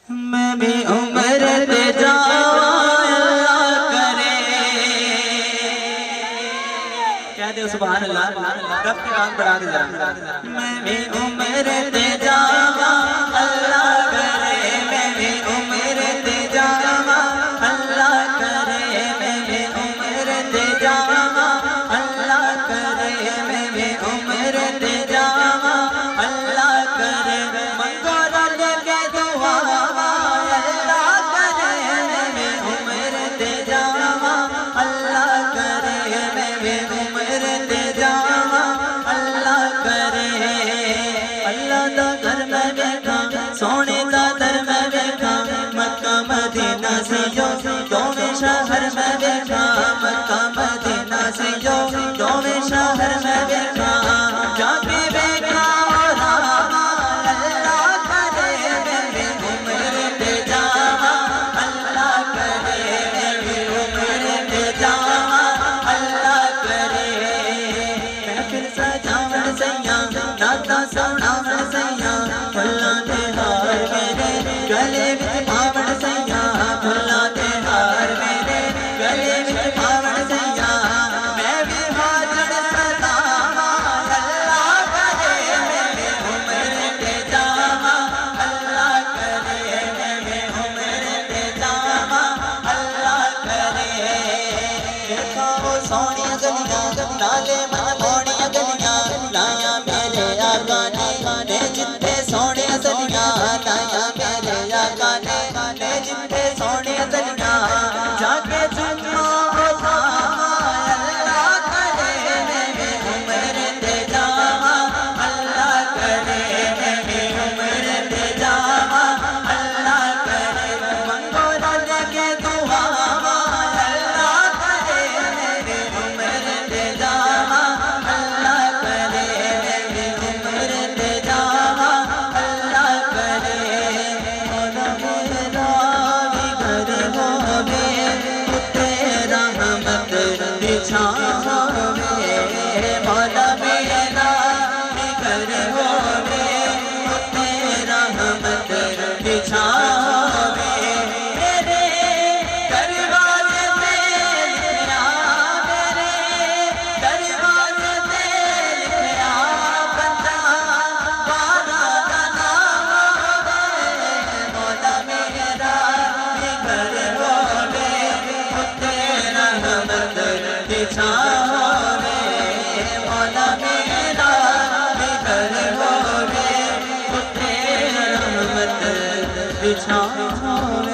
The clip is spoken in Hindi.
मैं भी उम्र दे जावा अल्लाह करे। क्या दे सुभान अल्लाह, रब की आवाज़ बढ़ा दे जरा। मैं भी उम्र दे जावा अल्लाह करे, मैं भी उम्र दे जावा अल्लाह करे, मैं भी उम्र दे जावा अल्लाह करे, मैं भी उम्र दे जावा अल्लाह करे। मंगो रब के दुआ अल्लाह करे, मैं भी उम्र दे जावा अल्लाह करे, मैं भी उम्र दे जावा अल्लाह करे। अल्लाह दा घर में बैठा, सोने दा दर में बैठा, मक्का मदीना से जो दोवें शहर में बैठा, मक्का मदीना से जो दोवें शहर में बैठा, जाके बैठा अल्लाह करे, मैं भी उम्र दे जावा अल्लाह करे, मैं भी उम्र दे जावा अल्लाह करे। मैं फिर सजावन सैया नाता सुनावन सैया, फुल्लां दे हार मेरे गले विच पावन सैया, फुल्लां दे हार मेरे गले विच पावन सैया। मैं भी हाजर सदावा अल्लाह करे, मैं भी उम्र दे जावा अल्लाह करे, मैं भी उम्र दे जावा अल्लाह करे। देखा वो सोहणियां गलियां नाले मन मोहणियां गलियां, लाया मेरे आका ने जिथे सोहणियां सलियां, लाया मेरे आका ने जिथे सोहणियां सलियां, जाके चुम्मा उठावा अल्लाह करे, मैं भी उम्र दे जावा अल्लाह करे, मैं भी उम्र दे जावा अल्लाह करे। मंगो रब के दुआ अल्लाह करे, मैं भी उम्र दे जावा अल्लाह करे, मैं भी उम्र दे जावा अल्लाह करे। मौला मेरा भी घर होवे, तेरा रहमत बिछावे, मौला मेरा भी घर होवे, तेरा रहमत बिछावे। मेरे दरवाजे पे लिखया, मेरे दरवाजे पे लिखया, बंदा वाला दा नाम होवे, मौला मेरा भी घर होवे, तेरा रहमत बिछावे, मौला मेरा भी घर होवे, तेरा रहमत बिछावे।